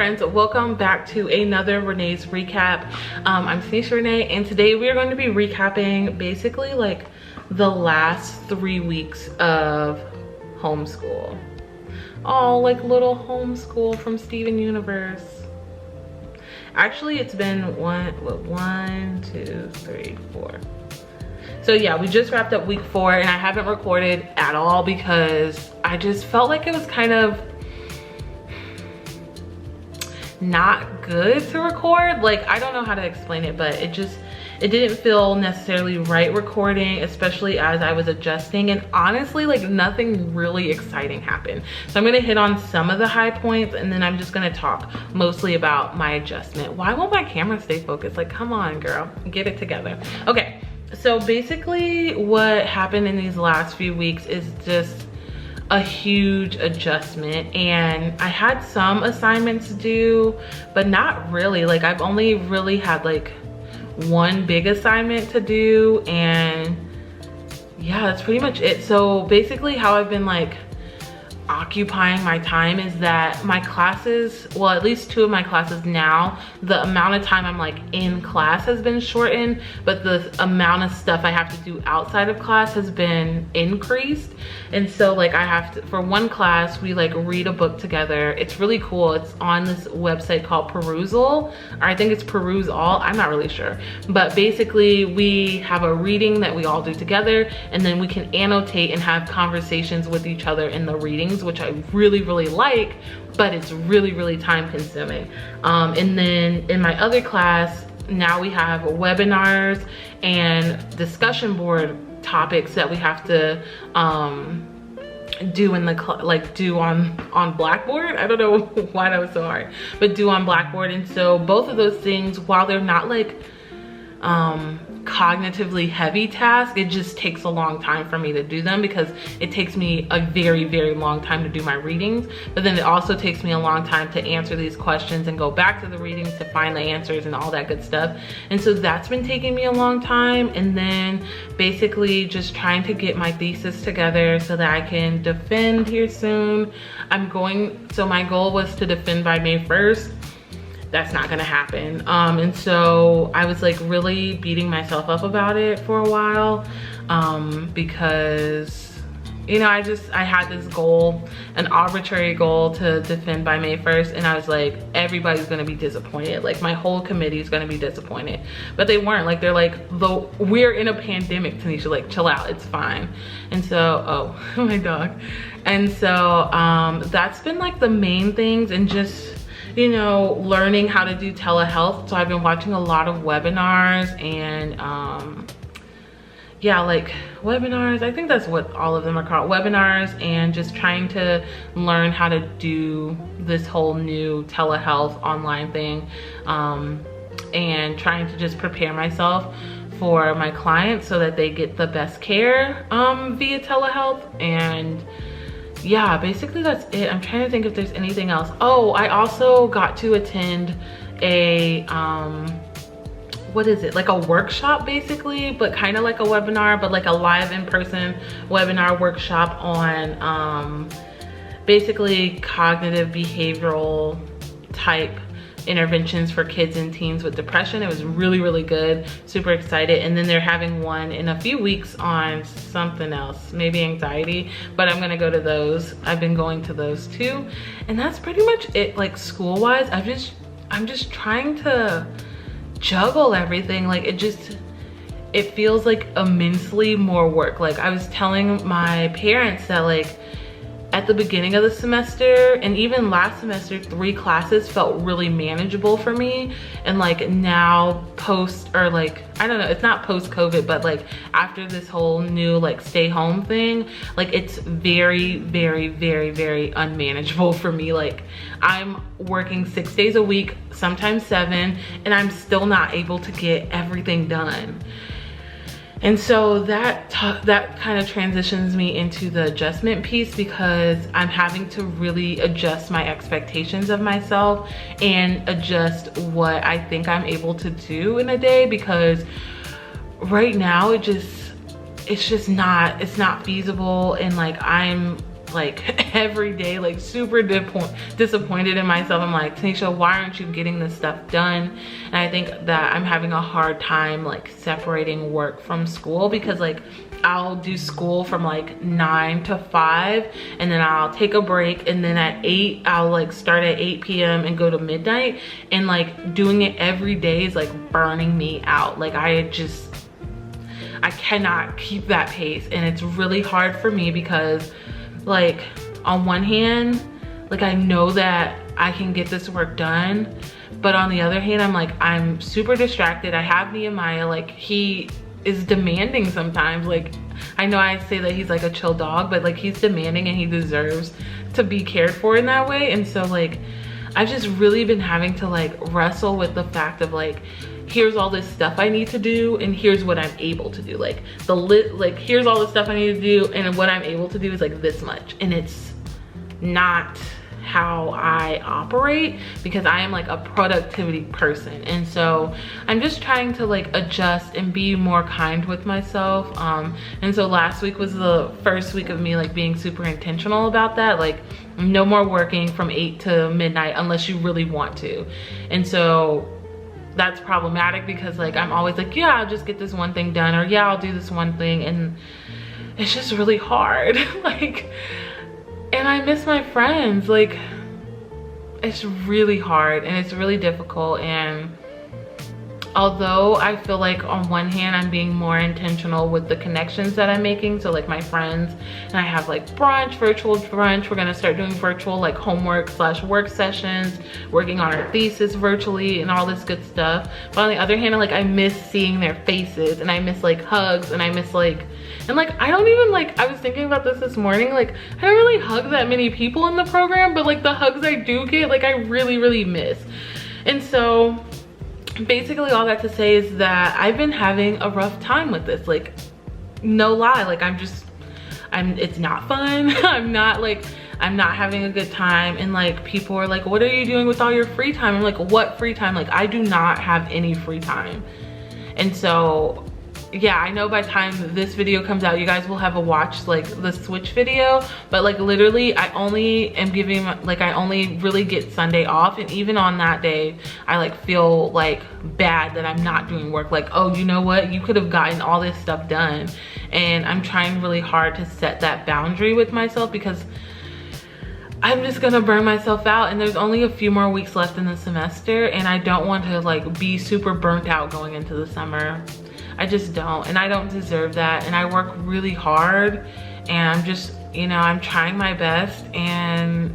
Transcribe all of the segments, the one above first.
friends, welcome back to another Renee's recap. I'm Tanisha Renee, and today we are going to be recapping basically like the last 3 weeks of homeschool. Oh, like little homeschool from Steven Universe. Actually, it's been one, 2, 3, 4. So yeah, we just wrapped up week 4 and I haven't recorded at all because I just felt like it was kind of not good to record. Like, I don't know how to explain it, but it didn't feel necessarily right recording, especially as I was adjusting. And honestly, like nothing really exciting happened. So I'm gonna hit on some of the high points and then I'm just gonna talk mostly about my adjustment. Why won't my camera stay focused? Like, come on girl, get it together. Okay, so basically what happened in these last few weeks is just a huge adjustment, and I had some assignments due, but not really. Like, I've only really had like one big assignment to do, and yeah, that's pretty much it. So basically how I've been like occupying my time is that my classes, well, at least 2 of my classes now, the amount of time I'm like in class has been shortened, but the amount of stuff I have to do outside of class has been increased. And so like I have to, for one class, we like read a book together. It's really cool. It's on this website called Perusal, or I think it's Peruse All, I'm not really sure. But basically we have a reading that we all do together, and then we can annotate and have conversations with each other in the readings, which I really like, but it's really time consuming. And then in my other class, now we have webinars and discussion board topics that we have to do in the do on Blackboard. I don't know why that was so hard, but do on Blackboard. And so both of those things, while they're not like cognitively heavy task, it just takes a long time for me to do them because it takes me a very long time to do my readings, but then it also takes me a long time to answer these questions and go back to the readings to find the answers and all that good stuff. And so that's been taking me a long time. And then basically just trying to get my thesis together so that I can defend here soon. So my goal was to defend by May 1st. That's not gonna happen. And so I was like really beating myself up about it for a while because, you know, I had this goal, an arbitrary goal to defend by May 1st, and I was like, everybody's gonna be disappointed. Like my whole committee is gonna be disappointed, but they weren't. Like, they're like, we're in a pandemic, Tanisha, like chill out, it's fine. And so, oh, my dog. And so that's been like the main things, and just, you know, learning how to do telehealth. So I've been watching a lot of webinars and yeah, like webinars, I think that's what all of them are called, webinars, and just trying to learn how to do this whole new telehealth online thing, and trying to just prepare myself for my clients so that they get the best care via telehealth. And yeah, basically that's it. I'm trying to think if there's anything else. Oh, I also got to attend a what is it, like a workshop basically, but kind of like a webinar, but like a live in-person webinar workshop on basically cognitive behavioral type interventions for kids and teens with depression. It was really good, super excited. And then they're having one in a few weeks on something else, maybe anxiety, but I'm gonna go to those. I've been going to those too, and that's pretty much it. Like school wise, I'm just trying to juggle everything. Like it feels like immensely more work. Like I was telling my parents that like at the beginning of the semester and even last semester, 3 classes felt really manageable for me. And like now post, or like, I don't know, it's not post COVID, but like after this whole new like stay home thing, like it's very unmanageable for me. Like I'm working 6 days a week, sometimes 7, and I'm still not able to get everything done. And so that kind of transitions me into the adjustment piece, because I'm having to really adjust my expectations of myself and adjust what I think I'm able to do in a day, because right now it's not feasible. And like I'm like every day, like super disappointed in myself. I'm like, Tanisha, why aren't you getting this stuff done? And I think that I'm having a hard time like separating work from school, because like I'll do school from like 9 to 5, and then I'll take a break, and then at 8 I'll like start at 8 p.m. and go to midnight, and like doing it every day is like burning me out. Like I cannot keep that pace, and it's really hard for me because like on one hand, like I know that I can get this work done, but on the other hand, I'm like, I'm super distracted. I have Nehemiah, like he is demanding sometimes. Like I know I say that he's like a chill dog, but like he's demanding, and he deserves to be cared for in that way. And so like I've just really been having to like wrestle with the fact of like, here's all this stuff I need to do, and here's what I'm able to do. Like here's all the stuff I need to do, and what I'm able to do is like this much, and it's not how I operate, because I am like a productivity person. And so I'm just trying to like adjust and be more kind with myself. And so last week was the first week of me like being super intentional about that. Like no more working from 8 to midnight unless you really want to. And so that's problematic, because like I'm always like, yeah, I'll just get this one thing done, or yeah, I'll do this one thing, and it's just really hard. Like, and I miss my friends. Like it's really hard, and it's really difficult. And although I feel like on one hand I'm being more intentional with the connections that I'm making, so like my friends, and I have like brunch, virtual brunch, we're gonna start doing virtual like homework / work sessions, working on our thesis virtually and all this good stuff. But on the other hand, like I miss seeing their faces, and I miss like hugs, and I miss like, and like I don't even like, I was thinking about this morning, like I don't really hug that many people in the program, but like the hugs I do get, like I really miss. And so basically all that to say is that I've been having a rough time with this. Like no lie, like it's not fun. I'm not having a good time. And like people are like, what are you doing with all your free time? I'm like, what free time? Like I do not have any free time. And so yeah, I know by the time this video comes out, you guys will have watched like the switch video, but like literally I only am giving, like I only really get Sunday off, and even on that day I like feel like bad that I'm not doing work. Like, oh, you know what, you could have gotten all this stuff done. And I'm trying really hard to set that boundary with myself, because I'm just gonna burn myself out, and there's only a few more weeks left in the semester, and I don't want to like be super burnt out going into the summer. I just don't, and I don't deserve that. And I work really hard, and I'm just, you know, I'm trying my best, and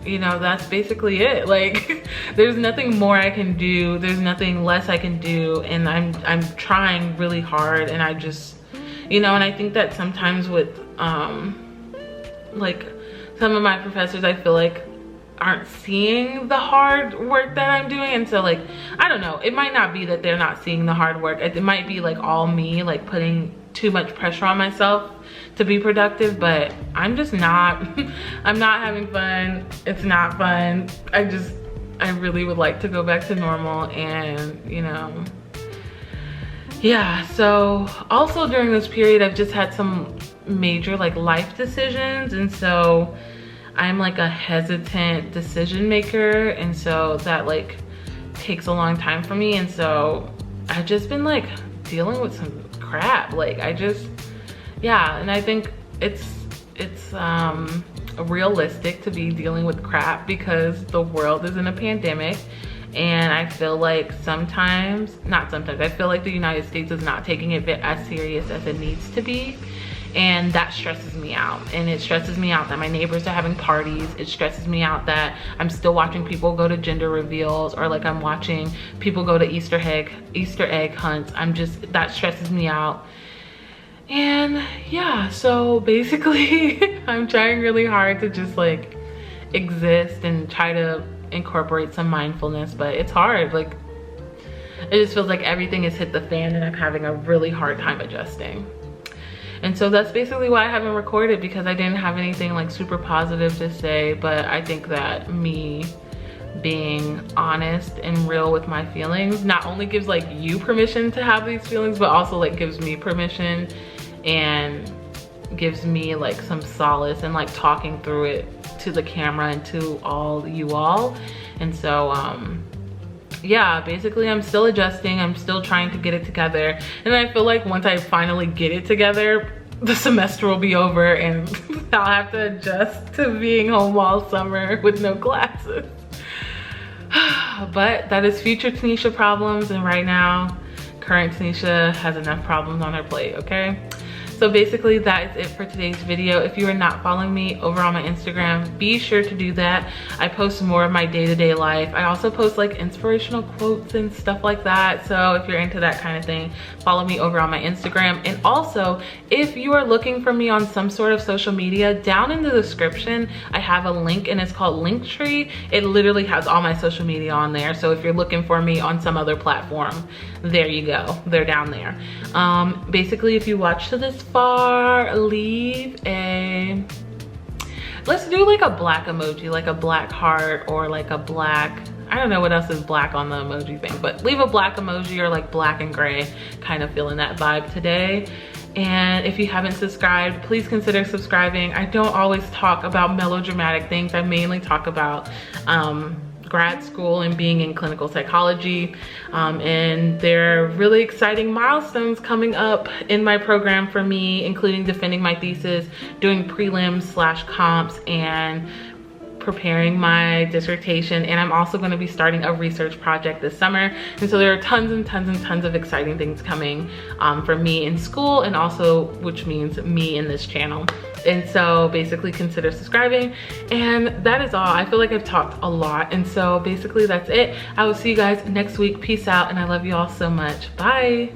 you know, that's basically it. Like there's nothing more I can do, there's nothing less I can do, and I'm trying really hard. And I just, you know, and I think that sometimes with like some of my professors, I feel like aren't seeing the hard work that I'm doing. And so like, I don't know, it might not be that they're not seeing the hard work. It might be like all me, like putting too much pressure on myself to be productive, but I'm just not, I'm not having fun. It's not fun. I really would like to go back to normal. And you know, yeah. So also during this period, I've just had some major like life decisions, and so I'm like a hesitant decision maker, and so that like takes a long time for me. And so I've just been like dealing with some crap. Like yeah, and I think it's realistic to be dealing with crap, because the world is in a pandemic, and I feel like I feel like the United States is not taking it as serious as it needs to be. And that stresses me out. And it stresses me out that my neighbors are having parties. It stresses me out that I'm still watching people go to gender reveals, or like I'm watching people go to Easter egg hunts. That stresses me out. And yeah, so basically I'm trying really hard to just like exist and try to incorporate some mindfulness, but it's hard. Like it just feels like everything has hit the fan, and I'm having a really hard time adjusting. And so that's basically why I haven't recorded, because I didn't have anything like super positive to say. But I think that me being honest and real with my feelings not only gives like you permission to have these feelings, but also like gives me permission. And gives me like some solace and like talking through it to the camera and to all you all. And so yeah, basically I'm still adjusting, I'm still trying to get it together, and I feel like once I finally get it together, the semester will be over and I'll have to adjust to being home all summer with no classes. But that is future Tanisha problems, and right now current Tanisha has enough problems on her plate, okay? So basically that is it for today's video. If you are not following me over on my Instagram, be sure to do that. I post more of my day-to-day life. I also post like inspirational quotes and stuff like that. So if you're into that kind of thing, follow me over on my Instagram. And also, if you are looking for me on some sort of social media, down in the description, I have a link and it's called Linktree. It literally has all my social media on there. So if you're looking for me on some other platform, there you go, they're down there. Basically, if you watch to this far, leave a, let's do like a black emoji, like a black heart, or like a black, I don't know what else is black on the emoji thing, but leave a black emoji or like black and gray, kind of feeling that vibe today. And if you haven't subscribed, please consider subscribing. I don't always talk about melodramatic things. I mainly talk about grad school and being in clinical psychology, and there are really exciting milestones coming up in my program for me, including defending my thesis, doing prelims / comps, and preparing my dissertation. And I'm also going to be starting a research project this summer, and so there are tons and tons and tons of exciting things coming for me in school, and also which means me in this channel. And so basically consider subscribing, and that is all. I feel like I've talked a lot, and so basically that's it. I will see you guys next week. Peace out, and I love you all so much. Bye.